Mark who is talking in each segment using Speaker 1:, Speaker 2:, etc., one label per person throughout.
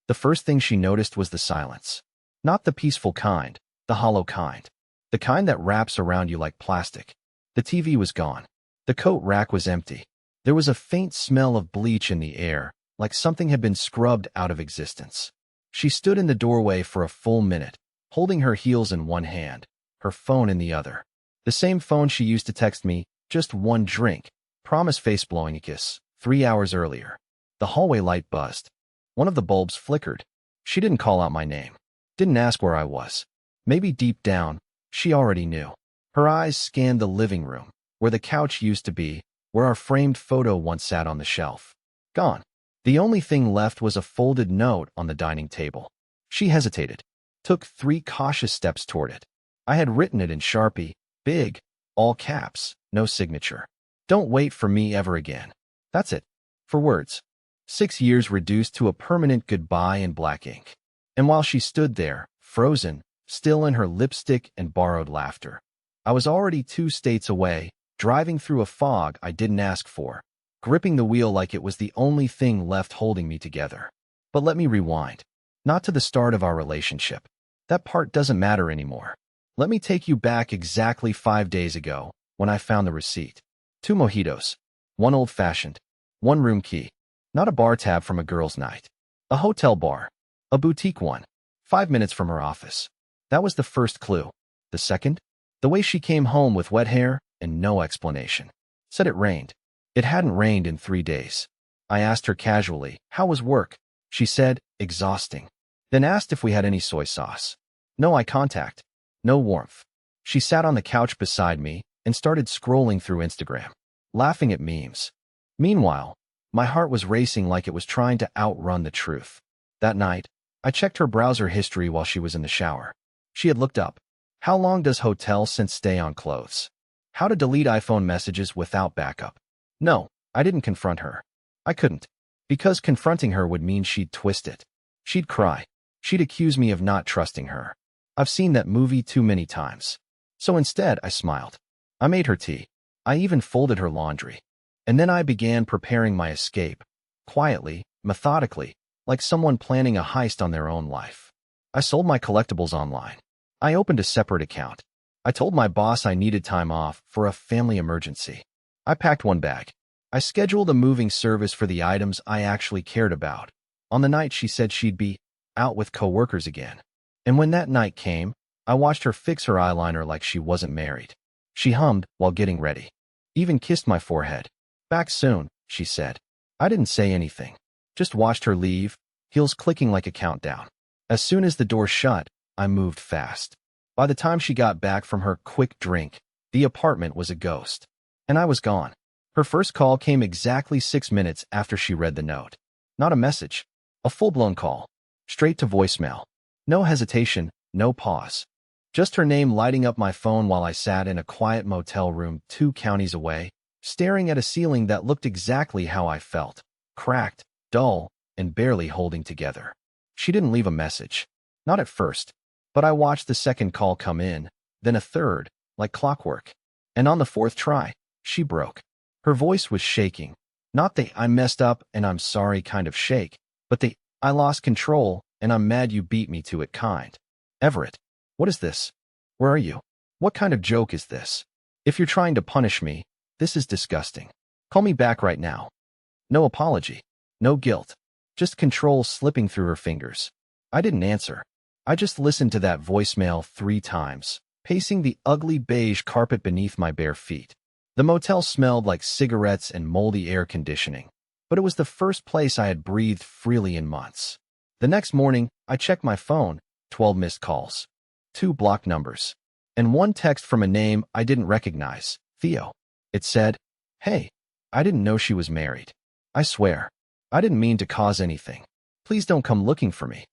Speaker 1: The first thing she noticed was the silence. Not the peaceful kind, the hollow kind. The kind that wraps around you like plastic. The TV was gone. The coat rack was empty. There was a faint smell of bleach in the air, like something had been scrubbed out of existence. She stood in the doorway for a full minute, holding her heels in one hand, her phone in the other. The same phone she used to text me, "Just one drink, promise face blowing a kiss," 3 hours earlier. The hallway light buzzed. One of the bulbs flickered. She didn't call out my name. Didn't ask where I was. Maybe deep down, she already knew. Her eyes scanned the living room, where the couch used to be, where our framed photo once sat on the shelf. Gone. The only thing left was a folded note on the dining table. She hesitated, took 3 cautious steps toward it. I had written it in Sharpie, big, all caps, no signature. "Don't wait for me ever again." That's it. For words. 6 years reduced to a permanent goodbye in black ink. And while she stood there, frozen, still in her lipstick and borrowed laughter, I was already 2 states away, driving through a fog I didn't ask for, gripping the wheel like it was the only thing left holding me together. But let me rewind. Not to the start of our relationship. That part doesn't matter anymore. Let me take you back exactly 5 days ago, when I found the receipt. 2 mojitos. 1 old-fashioned. 1 room key. Not a bar tab from a girl's night. A hotel bar. A boutique one. 5 minutes from her office. That was the first clue. The second? The way she came home with wet hair and no explanation. Said it rained. It hadn't rained in 3 days. I asked her casually, "How was work?" She said, "Exhausting." Then asked if we had any soy sauce. No eye contact. No warmth. She sat on the couch beside me and started scrolling through Instagram, laughing at memes. Meanwhile, my heart was racing like it was trying to outrun the truth. That night, I checked her browser history while she was in the shower. She had looked up, how long does hotel scent stay on clothes? How to delete iPhone messages without backup. No, I didn't confront her. I couldn't. Because confronting her would mean she'd twist it. She'd cry. She'd accuse me of not trusting her. I've seen that movie too many times. So instead, I smiled. I made her tea. I even folded her laundry. And then I began preparing my escape. Quietly, methodically, like someone planning a heist on their own life. I sold my collectibles online. I opened a separate account. I told my boss I needed time off for a family emergency. I packed 1 bag. I scheduled a moving service for the items I actually cared about. On the night she said she'd be out with coworkers again. And when that night came, I watched her fix her eyeliner like she wasn't married. She hummed while getting ready. Even kissed my forehead. "Back soon," she said. I didn't say anything. Just watched her leave, heels clicking like a countdown. As soon as the door shut, I moved fast. By the time she got back from her quick drink, the apartment was a ghost. And I was gone. Her first call came exactly 6 minutes after she read the note. Not a message. A full-blown call. Straight to voicemail. No hesitation, no pause. Just her name lighting up my phone while I sat in a quiet motel room 2 counties away, staring at a ceiling that looked exactly how I felt. Cracked, dull, and barely holding together. She didn't leave a message. Not at first. But I watched the second call come in, then a third, like clockwork. And on the 4th try, she broke. Her voice was shaking. Not the "I messed up and I'm sorry" kind of shake, but the "I lost control and I'm mad you beat me to it" kind. "Everett, what is this? Where are you? What kind of joke is this? If you're trying to punish me, this is disgusting. Call me back right now." No apology. No guilt. Just control slipping through her fingers. I didn't answer. I just listened to that voicemail 3 times, pacing the ugly beige carpet beneath my bare feet. The motel smelled like cigarettes and moldy air conditioning, but it was the first place I had breathed freely in months. The next morning, I checked my phone, 12 missed calls, 2 blocked numbers, and 1 text from a name I didn't recognize, Theo. It said, "Hey, I didn't know she was married. I swear, I didn't mean to cause anything. Please don't come looking for me."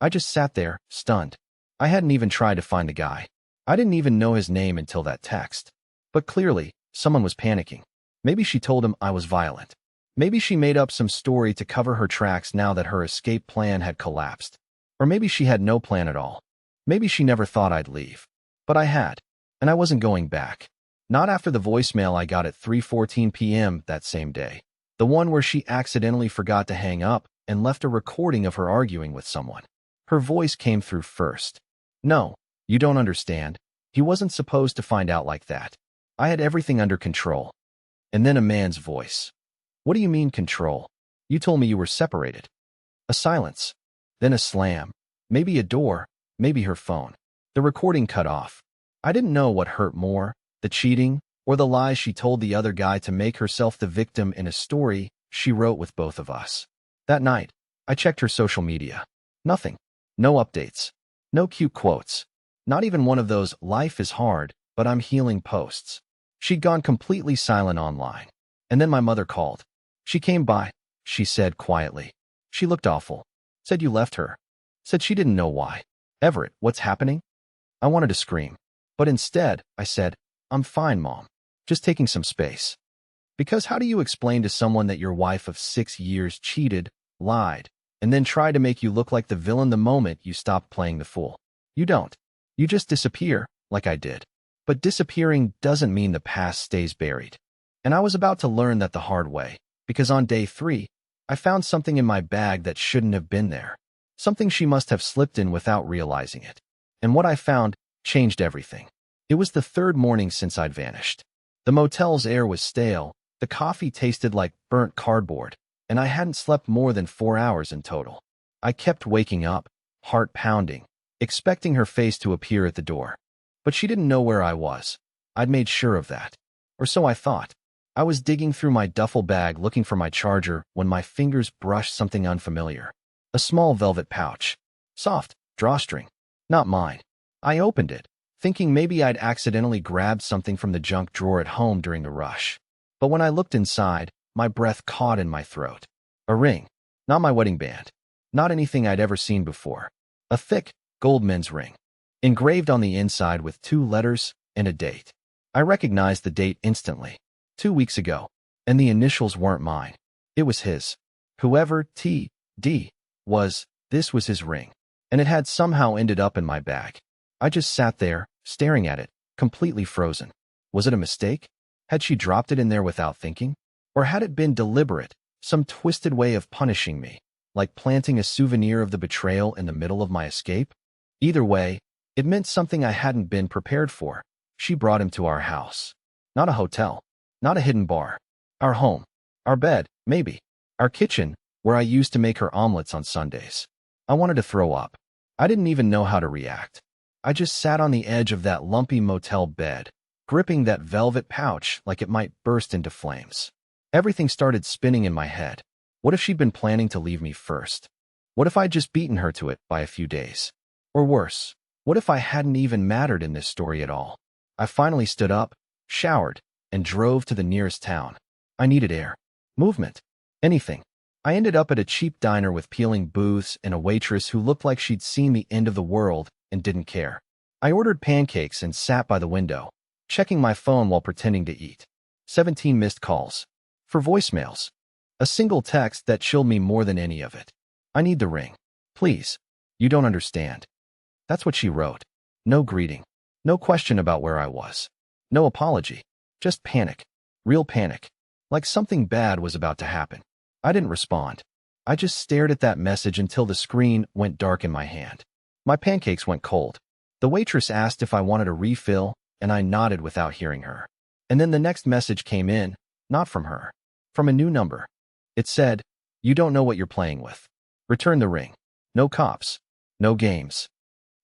Speaker 1: I just sat there, stunned. I hadn't even tried to find the guy. I didn't even know his name until that text. But clearly, someone was panicking. Maybe she told him I was violent. Maybe she made up some story to cover her tracks now that her escape plan had collapsed. Or maybe she had no plan at all. Maybe she never thought I'd leave. But I had. And I wasn't going back. Not after the voicemail I got at 3:14 p.m. that same day. The one where she accidentally forgot to hang up and left a recording of her arguing with someone. Her voice came through first. "No, you don't understand. He wasn't supposed to find out like that. I had everything under control." And then a man's voice. "What do you mean control? You told me you were separated." A silence. Then a slam. Maybe a door, maybe her phone. The recording cut off. I didn't know what hurt more, the cheating, or the lies she told the other guy to make herself the victim in a story she wrote with both of us. That night, I checked her social media. Nothing. No updates. No cute quotes. Not even one of those "life is hard, but I'm healing" posts. She'd gone completely silent online. And then my mother called. "She came by," she said quietly. "She looked awful. Said you left her. Said she didn't know why." "Everett, what's happening?" I wanted to scream. But instead, I said, "I'm fine, Mom. Just taking some space." Because how do you explain to someone that your wife of 6 years cheated, lied, and then tried to make you look like the villain the moment you stopped playing the fool? You don't. You just disappear, like I did. But disappearing doesn't mean the past stays buried. And I was about to learn that the hard way, because on day 3, I found something in my bag that shouldn't have been there. Something she must have slipped in without realizing it. And what I found changed everything. It was the 3rd morning since I'd vanished. The motel's air was stale, the coffee tasted like burnt cardboard, and I hadn't slept more than 4 hours in total. I kept waking up, heart pounding, expecting her face to appear at the door. But she didn't know where I was. I'd made sure of that. Or so I thought. I was digging through my duffel bag looking for my charger when my fingers brushed something unfamiliar. A small velvet pouch. Soft, drawstring. Not mine. I opened it, thinking maybe I'd accidentally grabbed something from the junk drawer at home during the rush. But when I looked inside, my breath caught in my throat. A ring. Not my wedding band. Not anything I'd ever seen before. A thick, gold men's ring. Engraved on the inside with 2 letters and a date. I recognized the date instantly. 2 weeks ago. And the initials weren't mine. It was his. Whoever T.D. was, this was his ring. And it had somehow ended up in my bag. I just sat there, staring at it, completely frozen. Was it a mistake? Had she dropped it in there without thinking? Or had it been deliberate, some twisted way of punishing me, like planting a souvenir of the betrayal in the middle of my escape? Either way, it meant something I hadn't been prepared for. She brought him to our house. Not a hotel. Not a hidden bar. Our home. Our bed, maybe. Our kitchen, where I used to make her omelets on Sundays. I wanted to throw up. I didn't even know how to react. I just sat on the edge of that lumpy motel bed, gripping that velvet pouch like it might burst into flames. Everything started spinning in my head. What if she'd been planning to leave me first? What if I'd just beaten her to it by a few days? Or worse, what if I hadn't even mattered in this story at all? I finally stood up, showered, and drove to the nearest town. I needed air. Movement. Anything. I ended up at a cheap diner with peeling booths and a waitress who looked like she'd seen the end of the world and didn't care. I ordered pancakes and sat by the window, checking my phone while pretending to eat. 17 missed calls. For voicemails. A single text that chilled me more than any of it. "I need the ring. Please. You don't understand." That's what she wrote. No greeting. No question about where I was. No apology. Just panic. Real panic. Like something bad was about to happen. I didn't respond. I just stared at that message until the screen went dark in my hand. My pancakes went cold. The waitress asked if I wanted a refill, and I nodded without hearing her. And then the next message came in, not from her. From a new number. It said, "You don't know what you're playing with. Return the ring. No cops. No games."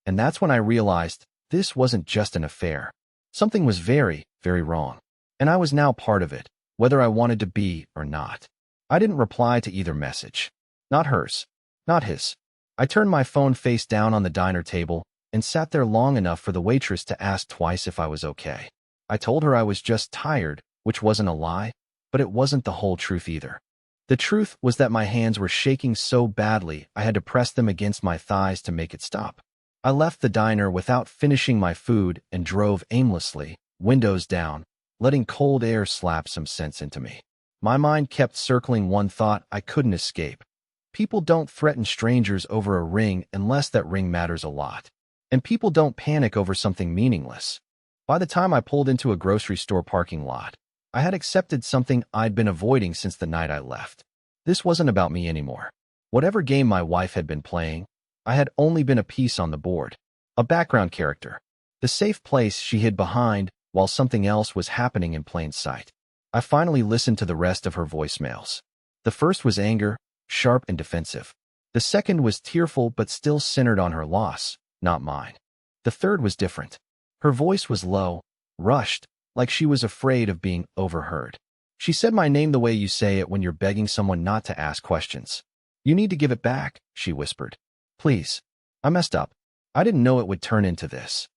Speaker 1: And that's when I realized this wasn't just an affair. Something was very, very wrong. And I was now part of it, whether I wanted to be or not. I didn't reply to either message. Not hers. Not his. I turned my phone face down on the diner table and sat there long enough for the waitress to ask twice if I was okay. I told her I was just tired, which wasn't a lie, but it wasn't the whole truth either. The truth was that my hands were shaking so badly I had to press them against my thighs to make it stop. I left the diner without finishing my food and drove aimlessly, windows down, letting cold air slap some sense into me. My mind kept circling one thought I couldn't escape. People don't threaten strangers over a ring unless that ring matters a lot. And people don't panic over something meaningless. By the time I pulled into a grocery store parking lot, I had accepted something I'd been avoiding since the night I left. This wasn't about me anymore. Whatever game my wife had been playing, I had only been a piece on the board, a background character, the safe place she hid behind while something else was happening in plain sight. I finally listened to the rest of her voicemails. The first was anger, sharp and defensive. The second was tearful but still centered on her loss, not mine. The third was different. Her voice was low, rushed, like she was afraid of being overheard. She said my name the way you say it when you're begging someone not to ask questions. You need to give it back, she whispered. Please. I messed up. I didn't know it would turn into this.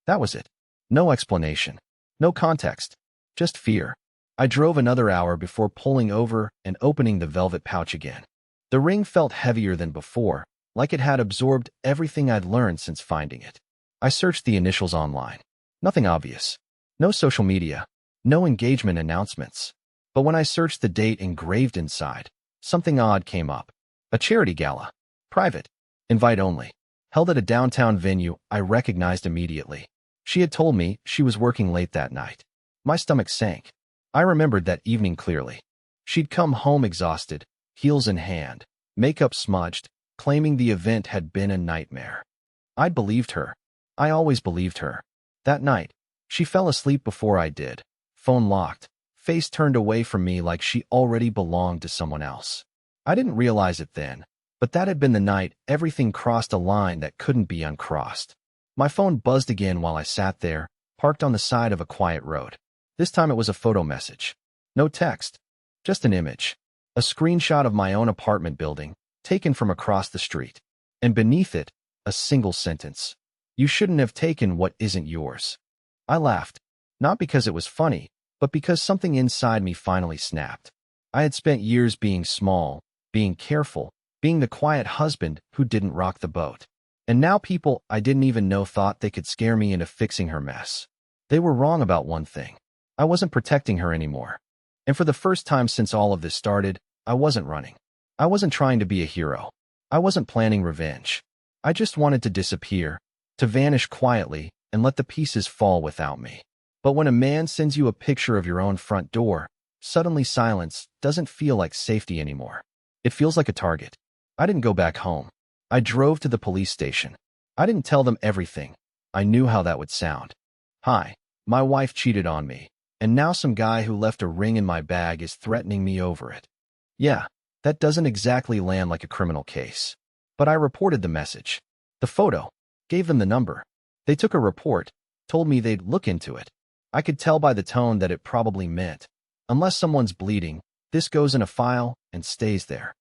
Speaker 1: That was it. No explanation. No context. Just fear. I drove another hour before pulling over and opening the velvet pouch again. The ring felt heavier than before, like it had absorbed everything I'd learned since finding it. I searched the initials online. Nothing obvious. No social media. No engagement announcements. But when I searched the date engraved inside, something odd came up. A charity gala. Private. Invite only. Held at a downtown venue I recognized immediately. She had told me she was working late that night. My stomach sank. I remembered that evening clearly. She'd come home exhausted, heels in hand, makeup smudged, claiming the event had been a nightmare. I'd believed her. I always believed her. That night, she fell asleep before I did, phone locked, face turned away from me like she already belonged to someone else. I didn't realize it then, but that had been the night everything crossed a line that couldn't be uncrossed. My phone buzzed again while I sat there, parked on the side of a quiet road. This time it was a photo message. No text, just an image. A screenshot of my own apartment building, taken from across the street. And beneath it, a single sentence. You shouldn't have taken what isn't yours. I laughed, not because it was funny, but because something inside me finally snapped. I had spent years being small, being careful, being the quiet husband who didn't rock the boat. And now people I didn't even know thought they could scare me into fixing her mess. They were wrong about one thing. I wasn't protecting her anymore. And for the first time since all of this started, I wasn't running. I wasn't trying to be a hero. I wasn't planning revenge. I just wanted to disappear, to vanish quietly and let the pieces fall without me. But when a man sends you a picture of your own front door, suddenly silence doesn't feel like safety anymore. It feels like a target. I didn't go back home. I drove to the police station. I didn't tell them everything. I knew how that would sound. Hi, my wife cheated on me, and now some guy who left a ring in my bag is threatening me over it. Yeah, that doesn't exactly land like a criminal case. But I reported the message. The photo. Gave them the number. They took a report, told me they'd look into it. I could tell by the tone that it probably meant, unless someone's bleeding, this goes in a file and stays there.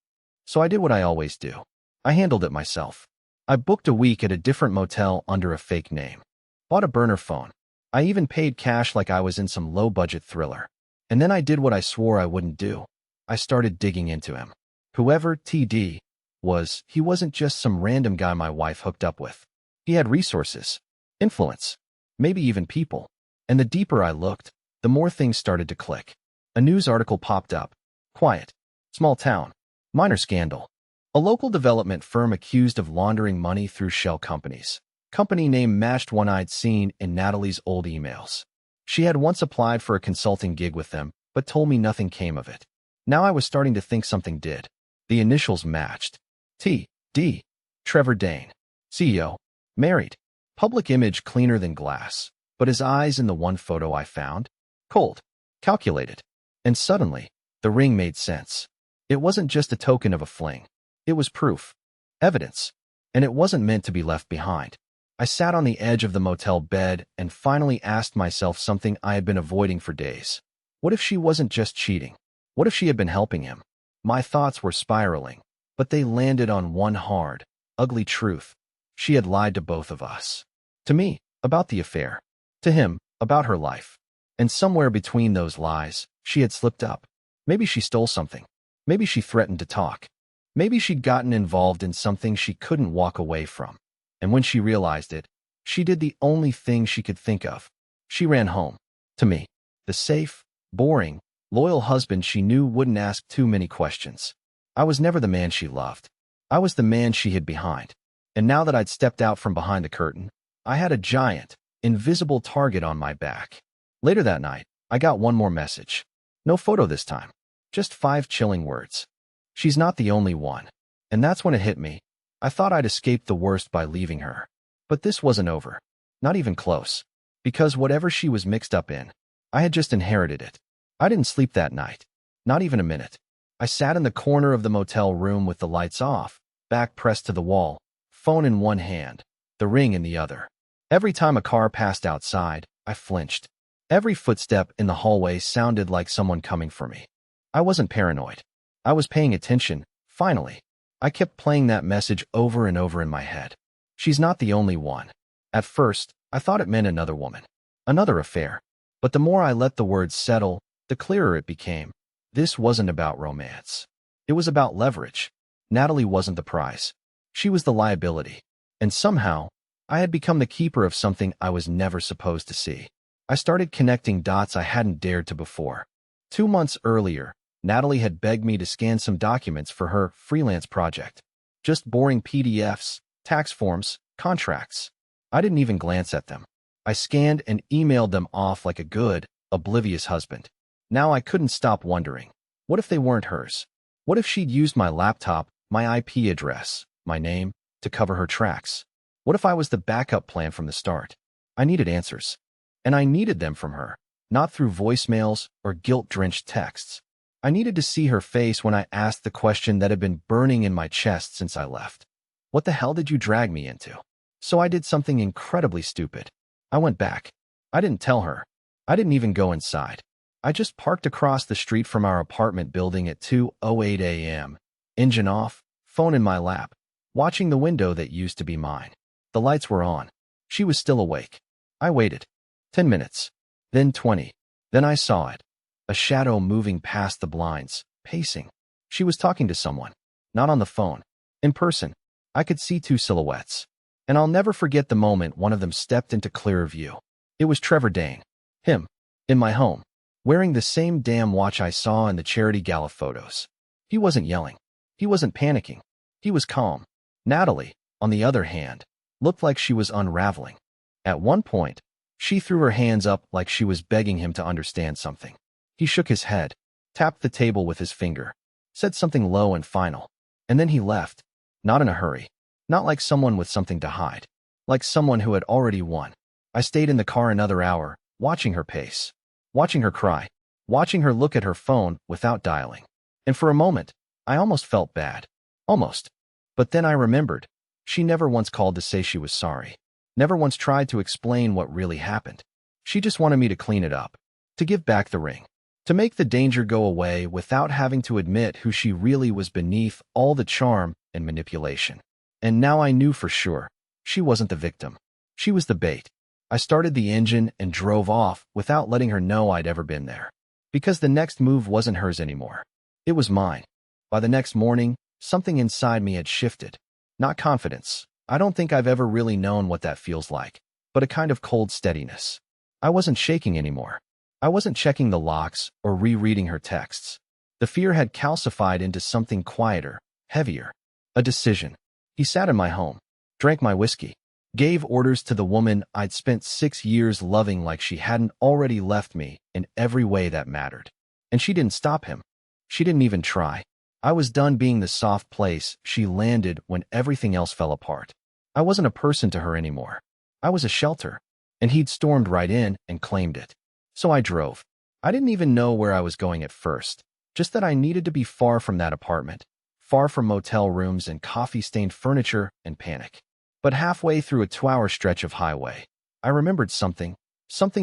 Speaker 1: So I did what I always do. I handled it myself. I booked a week at a different motel under a fake name. Bought a burner phone. I even paid cash like I was in some low-budget thriller. And then I did what I swore I wouldn't do. I started digging into him. Whoever TD was, he wasn't just some random guy my wife hooked up with. He had resources, influence, maybe even people. And the deeper I looked, the more things started to click. A news article popped up. Quiet. Small town. Minor scandal. A local development firm accused of laundering money through shell companies. Company name matched one I'd seen in Natalie's old emails. She had once applied for a consulting gig with them, but told me nothing came of it. Now I was starting to think something did. The initials matched. T.D. Trevor Dane. CEO. Married. Public image cleaner than glass. But his eyes in the one photo I found? Cold. Calculated. And suddenly, the ring made sense. It wasn't just a token of a fling. It was proof. Evidence. And it wasn't meant to be left behind. I sat on the edge of the motel bed and finally asked myself something I had been avoiding for days. What if she wasn't just cheating? What if she had been helping him? My thoughts were spiraling, but they landed on one hard, ugly truth. She had lied to both of us. To me, about the affair. To him, about her life. And somewhere between those lies, she had slipped up. Maybe she stole something. Maybe she threatened to talk. Maybe she'd gotten involved in something she couldn't walk away from. And when she realized it, she did the only thing she could think of. She ran home. To me. The safe, boring, loyal husband she knew wouldn't ask too many questions. I was never the man she loved. I was the man she hid behind. And now that I'd stepped out from behind the curtain, I had a giant, invisible target on my back. Later that night, I got one more message. No photo this time. Just 5 chilling words. She's not the only one. And that's when it hit me. I thought I'd escaped the worst by leaving her. But this wasn't over. Not even close. Because whatever she was mixed up in, I had just inherited it. I didn't sleep that night. Not even a minute. I sat in the corner of the motel room with the lights off, back pressed to the wall, phone in one hand, the ring in the other. Every time a car passed outside, I flinched. Every footstep in the hallway sounded like someone coming for me. I wasn't paranoid. I was paying attention, finally. I kept playing that message over and over in my head. She's not the only one. At first, I thought it meant another woman. Another affair. But the more I let the words settle, the clearer it became. This wasn't about romance. It was about leverage. Natalie wasn't the prize. She was the liability. And somehow, I had become the keeper of something I was never supposed to see. I started connecting dots I hadn't dared to before. 2 months earlier, Natalie had begged me to scan some documents for her freelance project. Just boring PDFs, tax forms, contracts. I didn't even glance at them. I scanned and emailed them off like a good, oblivious husband. Now I couldn't stop wondering, what if they weren't hers? What if she'd used my laptop, my IP address, my name, to cover her tracks? What if I was the backup plan from the start? I needed answers. And I needed them from her, not through voicemails or guilt-drenched texts. I needed to see her face when I asked the question that had been burning in my chest since I left. What the hell did you drag me into? So I did something incredibly stupid. I went back. I didn't tell her. I didn't even go inside. I just parked across the street from our apartment building at 2:08 a.m., engine off, phone in my lap, watching the window that used to be mine. The lights were on. She was still awake. I waited. 10 minutes. Then 20. Then I saw it. A shadow moving past the blinds, pacing. She was talking to someone. Not on the phone. In person. I could see 2 silhouettes. And I'll never forget the moment one of them stepped into clearer view. It was Trevor Dane. Him. In my home. Wearing the same damn watch I saw in the charity gala photos. He wasn't yelling. He wasn't panicking. He was calm. Natalie, on the other hand, looked like she was unraveling. At one point, she threw her hands up like she was begging him to understand something. He shook his head, tapped the table with his finger, said something low and final, and then he left. Not in a hurry. Not like someone with something to hide. Like someone who had already won. I stayed in the car another hour, watching her pace. Watching her cry. Watching her look at her phone without dialing. And for a moment, I almost felt bad. Almost. But then I remembered. She never once called to say she was sorry. Never once tried to explain what really happened. She just wanted me to clean it up. To give back the ring. To make the danger go away without having to admit who she really was beneath all the charm and manipulation. And now I knew for sure. She wasn't the victim. She was the bait. I started the engine and drove off without letting her know I'd ever been there. Because the next move wasn't hers anymore. It was mine. By the next morning, something inside me had shifted. Not confidence. I don't think I've ever really known what that feels like. But a kind of cold steadiness. I wasn't shaking anymore. I wasn't checking the locks or rereading her texts. The fear had calcified into something quieter, heavier. A decision. He sat in my home, drank my whiskey, gave orders to the woman I'd spent 6 years loving like she hadn't already left me in every way that mattered. And she didn't stop him. She didn't even try. I was done being the soft place she landed when everything else fell apart. I wasn't a person to her anymore. I was a shelter, and he'd stormed right in and claimed it. So I drove. I didn't even know where I was going at first, just that I needed to be far from that apartment, far from motel rooms and coffee-stained furniture and panic. But halfway through a 2-hour stretch of highway, I remembered something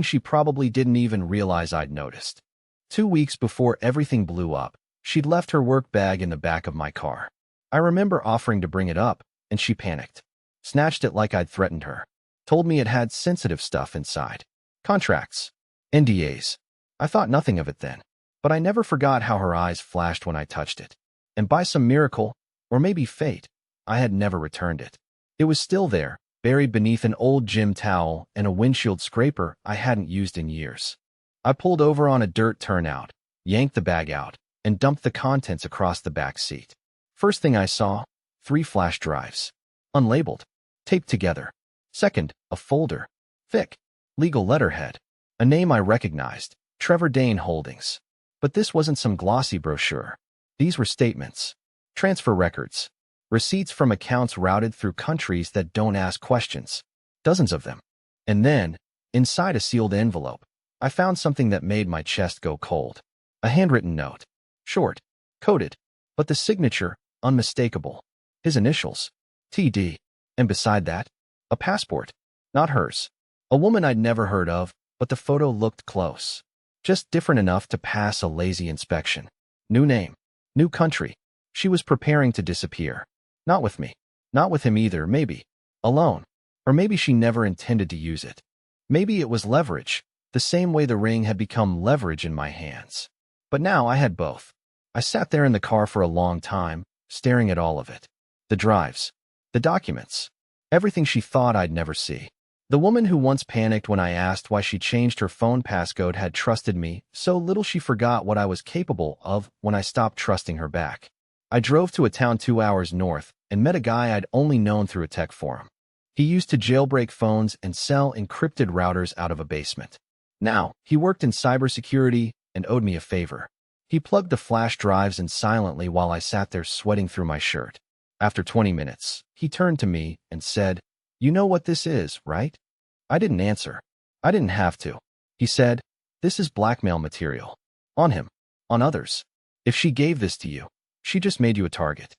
Speaker 1: she probably didn't even realize I'd noticed. 2 weeks before everything blew up, she'd left her work bag in the back of my car. I remember offering to bring it up, and she panicked. Snatched it like I'd threatened her. Told me it had sensitive stuff inside. Contracts. NDAs. I thought nothing of it then, but I never forgot how her eyes flashed when I touched it. And by some miracle, or maybe fate, I had never returned it. It was still there, buried beneath an old gym towel and a windshield scraper I hadn't used in years. I pulled over on a dirt turnout, yanked the bag out, and dumped the contents across the back seat. First thing I saw, 3 flash drives. Unlabeled. Taped together. Second, a folder. Thick. Legal letterhead. A name I recognized. Trevor Dane Holdings. But this wasn't some glossy brochure. These were statements. Transfer records. Receipts from accounts routed through countries that don't ask questions. Dozens of them. And then, inside a sealed envelope, I found something that made my chest go cold. A handwritten note. Short. Coded. But the signature, unmistakable. His initials. TD. And beside that, a passport. Not hers. A woman I'd never heard of, but the photo looked close. Just different enough to pass a lazy inspection. New name. New country. She was preparing to disappear. Not with me. Not with him either, maybe. Alone. Or maybe she never intended to use it. Maybe it was leverage, the same way the ring had become leverage in my hands. But now I had both. I sat there in the car for a long time, staring at all of it. The drives. The documents. Everything she thought I'd never see. The woman who once panicked when I asked why she changed her phone passcode had trusted me so little she forgot what I was capable of when I stopped trusting her back. I drove to a town 2 hours north and met a guy I'd only known through a tech forum. He used to jailbreak phones and sell encrypted routers out of a basement. Now, he worked in cybersecurity and owed me a favor. He plugged the flash drives in silently while I sat there sweating through my shirt. After 20 minutes, he turned to me and said, "You know what this is, right?" I didn't answer. I didn't have to. He said, "This is blackmail material. On him. On others. If she gave this to you, she just made you a target."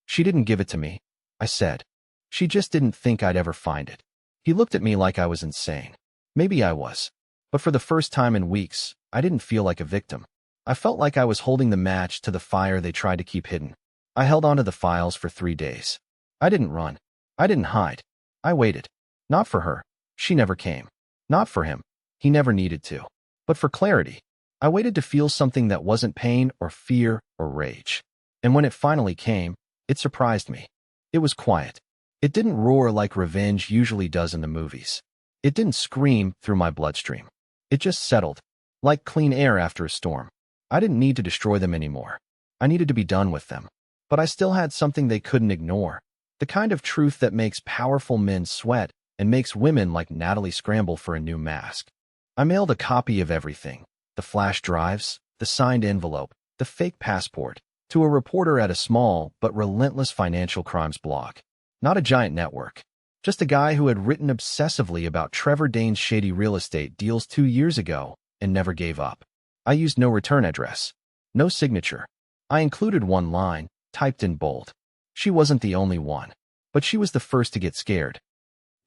Speaker 1: "She didn't give it to me," I said. "She just didn't think I'd ever find it." He looked at me like I was insane. Maybe I was. But for the first time in weeks, I didn't feel like a victim. I felt like I was holding the match to the fire they tried to keep hidden. I held onto the files for 3 days. I didn't run. I didn't hide. I waited. Not for her. She never came. Not for him. He never needed to. But for clarity. I waited to feel something that wasn't pain or fear or rage. And when it finally came, it surprised me. It was quiet. It didn't roar like revenge usually does in the movies. It didn't scream through my bloodstream. It just settled, like clean air after a storm. I didn't need to destroy them anymore. I needed to be done with them. But I still had something they couldn't ignore. The kind of truth that makes powerful men sweat and makes women like Natalie scramble for a new mask. I mailed a copy of everything, the flash drives, the signed envelope, the fake passport, to a reporter at a small but relentless financial crimes blog. Not a giant network. Just a guy who had written obsessively about Trevor Dane's shady real estate deals 2 years ago and never gave up. I used no return address. No signature. I included one line, typed in bold. She wasn't the only one. But she was the first to get scared.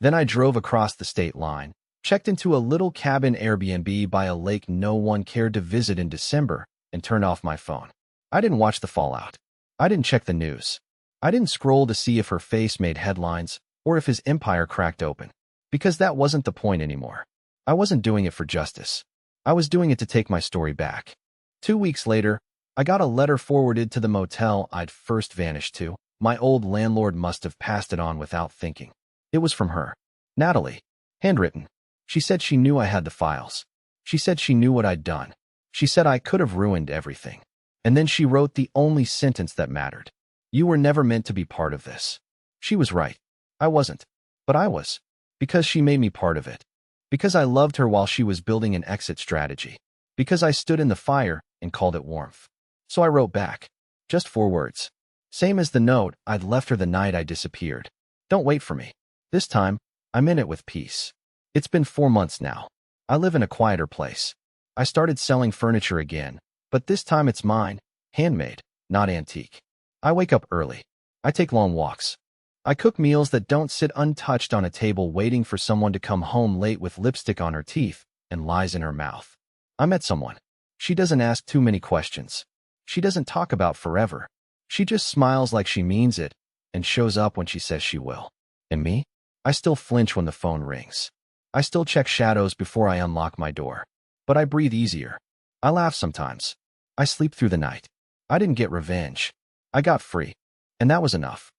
Speaker 1: Then I drove across the state line, checked into a little cabin Airbnb by a lake no one cared to visit in December, and turned off my phone. I didn't watch the fallout. I didn't check the news. I didn't scroll to see if her face made headlines or if his empire cracked open. Because that wasn't the point anymore. I wasn't doing it for justice. I was doing it to take my story back. 2 weeks later, I got a letter forwarded to the motel I'd first vanished to. My old landlord must have passed it on without thinking. It was from her. Natalie. Handwritten. She said she knew I had the files. She said she knew what I'd done. She said I could have ruined everything. And then she wrote the only sentence that mattered. "You were never meant to be part of this." She was right. I wasn't. But I was. Because she made me part of it. Because I loved her while she was building an exit strategy. Because I stood in the fire and called it warmth. So I wrote back. Just 4 words. Same as the note I'd left her the night I disappeared. "Don't wait for me." This time, I meant it with peace. It's been 4 months now. I live in a quieter place. I started selling furniture again, but this time it's mine, handmade, not antique. I wake up early. I take long walks. I cook meals that don't sit untouched on a table waiting for someone to come home late with lipstick on her teeth and lies in her mouth. I met someone. She doesn't ask too many questions. She doesn't talk about forever. She just smiles like she means it and shows up when she says she will. And me? I still flinch when the phone rings. I still check shadows before I unlock my door. But I breathe easier. I laugh sometimes. I sleep through the night. I didn't get revenge. I got free. And that was enough.